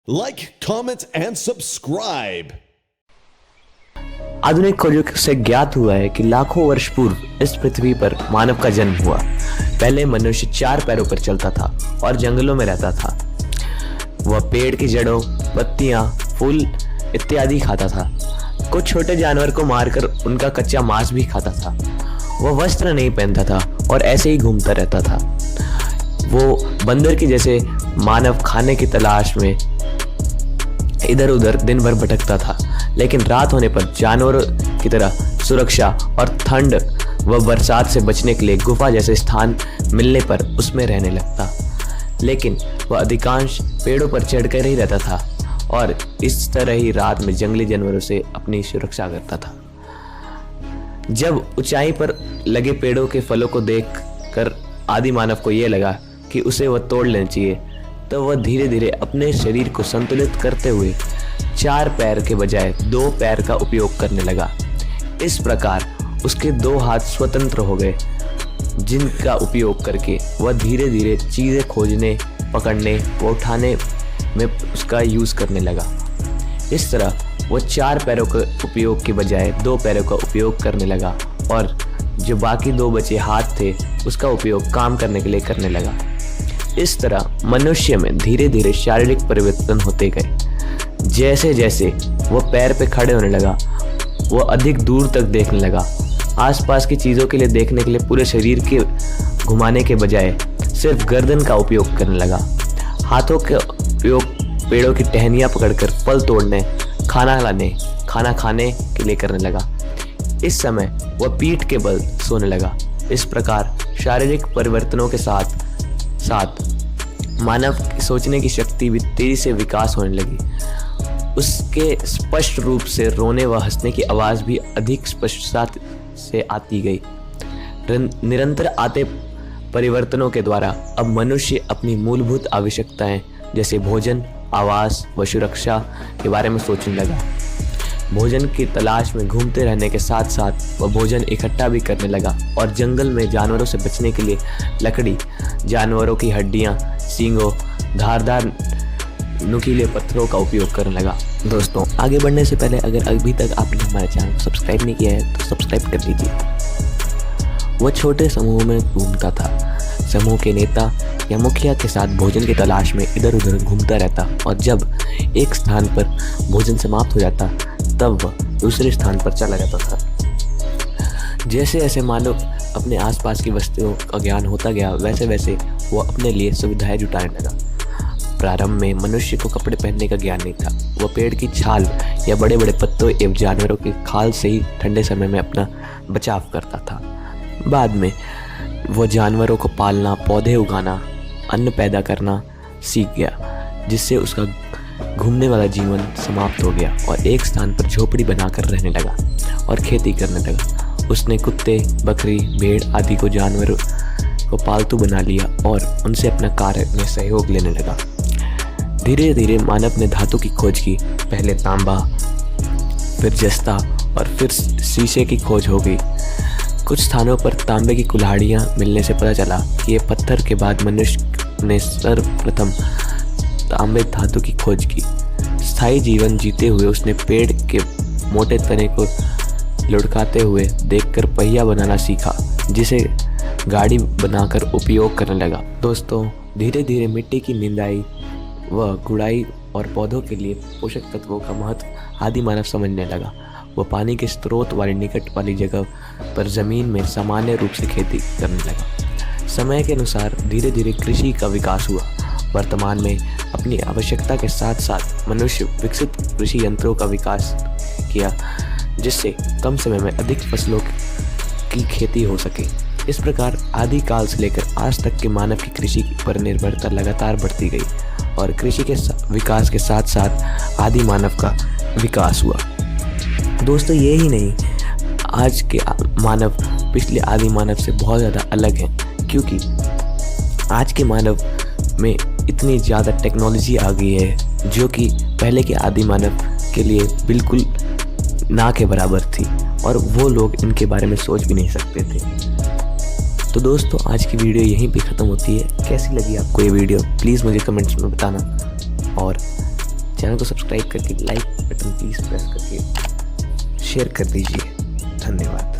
Like, comment, and subscribe. आधुनिक खोजों से ज्ञात हुआ है कि लाखों वर्ष पूर्व इस पृथ्वी पर मानव का जन्म हुआ। पहले मनुष्य 4 पैरों पर चलता था और जंगलों में रहता था। वह पेड़ की जड़ों, पत्तियां, फूल इत्यादि खाता था। कुछ छोटे जानवर को मारकर उनका कच्चा मांस भी खाता था। वह वस्त्र नहीं पहनता था और ऐसे ही घूमता रहता था। वो बंदर की जैसे मानव खाने की तलाश में इधर उधर दिन भर भटकता था, लेकिन रात होने पर जानवरों की तरह सुरक्षा और ठंड व बरसात से बचने के लिए गुफा जैसे स्थान मिलने पर उसमें रहने लगता। लेकिन वह अधिकांश पेड़ों पर चढ़कर ही रहता था और इस तरह ही रात में जंगली जानवरों से अपनी सुरक्षा करता था। जब ऊंचाई पर लगे पेड़ों के फलों को देखकर आदि मानव को यह लगा कि उसे वह तोड़ लेना चाहिए, तो वह धीरे धीरे अपने शरीर को संतुलित करते हुए 4 पैर के बजाय 2 पैर का उपयोग करने लगा। इस प्रकार उसके 2 हाथ स्वतंत्र हो गए, जिनका उपयोग करके वह धीरे धीरे चीजें खोजने, पकड़ने व उठाने में उसका यूज करने लगा। इस तरह वह 4 पैरों के उपयोग के बजाय 2 पैरों का उपयोग करने लगा और जो बाकी 2 बचे हाथ थे उसका उपयोग काम करने के लिए करने लगा। इस तरह मनुष्य में धीरे धीरे शारीरिक परिवर्तन होते गए। जैसे जैसे वह पैर पे खड़े होने लगा, वह अधिक दूर तक देखने लगा। आसपास की चीज़ों के लिए देखने के लिए पूरे शरीर के घुमाने के बजाय सिर्फ गर्दन का उपयोग करने लगा। हाथों का उपयोग पेड़ों की टहनियाँ पकड़कर फल तोड़ने, खाना खाने के लिए करने लगा। इस समय वह पीठ के बल सोने लगा। इस प्रकार शारीरिक परिवर्तनों के साथ साथ मानव की सोचने की शक्ति भी तेजी से विकास होने लगी। उसके स्पष्ट रूप से रोने व हंसने की आवाज़ भी अधिक स्पष्टता से आती गई। निरंतर आते परिवर्तनों के द्वारा अब मनुष्य अपनी मूलभूत आवश्यकताएं जैसे भोजन, आवास व सुरक्षा के बारे में सोचने लगा। भोजन की तलाश में घूमते रहने के साथ साथ वह भोजन इकट्ठा भी करने लगा और जंगल में जानवरों से बचने के लिए लकड़ी, जानवरों की हड्डियां, सींगों, धारदार नुकीले पत्थरों का उपयोग करने लगा। दोस्तों, आगे बढ़ने से पहले अगर अभी तक आपने हमारे चैनल को सब्सक्राइब नहीं किया है तो सब्सक्राइब कर लीजिए। वह छोटे समूह में घूमता था। समूह के नेता या मुखिया के साथ भोजन की तलाश में इधर उधर घूमता रहता और जब एक स्थान पर भोजन समाप्त हो जाता तब वह दूसरे स्थान पर चला जाता था। जैसे जैसे मानव अपने आसपास की वस्तुओं का ज्ञान होता गया, वैसे वैसे वह अपने लिए सुविधाएं जुटाने लगा। प्रारंभ में मनुष्य को कपड़े पहनने का ज्ञान नहीं था। वह पेड़ की छाल या बड़े बड़े पत्तों एवं जानवरों की खाल से ही ठंडे समय में अपना बचाव करता था। बाद में वह जानवरों को पालना, पौधे उगाना, अन्न पैदा करना सीख गया, जिससे उसका घूमने वाला जीवन समाप्त हो गया और एक स्थान पर झोपड़ी बनाकर रहने लगा और खेती करने लगा। उसने कुत्ते, बकरी, भेड़ आदि को जानवरों को पालतू बना लिया और उनसे अपना कार्य में सहयोग लेने लगा। धीरे धीरे मानव ने धातु की खोज की। पहले तांबा, फिर जस्ता और फिर शीशे की खोज हो गई। कुछ स्थानों पर तांबे की कुल्हाड़ियाँ मिलने से पता चला कि ये पत्थर के बाद मनुष्य ने सर्वप्रथम तांबे धातु की खोज की। स्थायी जीवन जीते हुए उसने पेड़ के मोटे तने को लुढ़काते हुए देखकर पहिया बनाना सीखा, जिसे गाड़ी बनाकर उपयोग करने लगा। दोस्तों, धीरे धीरे मिट्टी की निंदाई व गुड़ाई और पौधों के लिए पोषक तत्वों का महत्व आदि मानव समझने लगा। वह पानी के स्रोत वाली निकट वाली जगह पर जमीन में सामान्य रूप से खेती करने लगा। समय के अनुसार धीरे धीरे कृषि का विकास हुआ। वर्तमान में अपनी आवश्यकता के साथ साथ मनुष्य विकसित कृषि यंत्रों का विकास किया, जिससे कम समय में अधिक फसलों की खेती हो सके। इस प्रकार आदि काल से लेकर आज तक के मानव की कृषि पर निर्भरता लगातार बढ़ती गई और कृषि के विकास के साथ साथ आदि मानव का विकास हुआ। दोस्तों, ये ही नहीं, आज के मानव पिछले आदि मानव से बहुत ज़्यादा अलग हैं, क्योंकि आज के मानव में इतनी ज़्यादा टेक्नोलॉजी आ गई है जो कि पहले के आदि मानव के लिए बिल्कुल ना के बराबर थी और वो लोग इनके बारे में सोच भी नहीं सकते थे। तो दोस्तों, आज की वीडियो यहीं पे ख़त्म होती है। कैसी लगी आपको ये वीडियो प्लीज़ मुझे कमेंट्स में बताना और चैनल को सब्सक्राइब करके लाइक बटन प्लीज़ प्रेस करके शेयर कर दीजिए। धन्यवाद।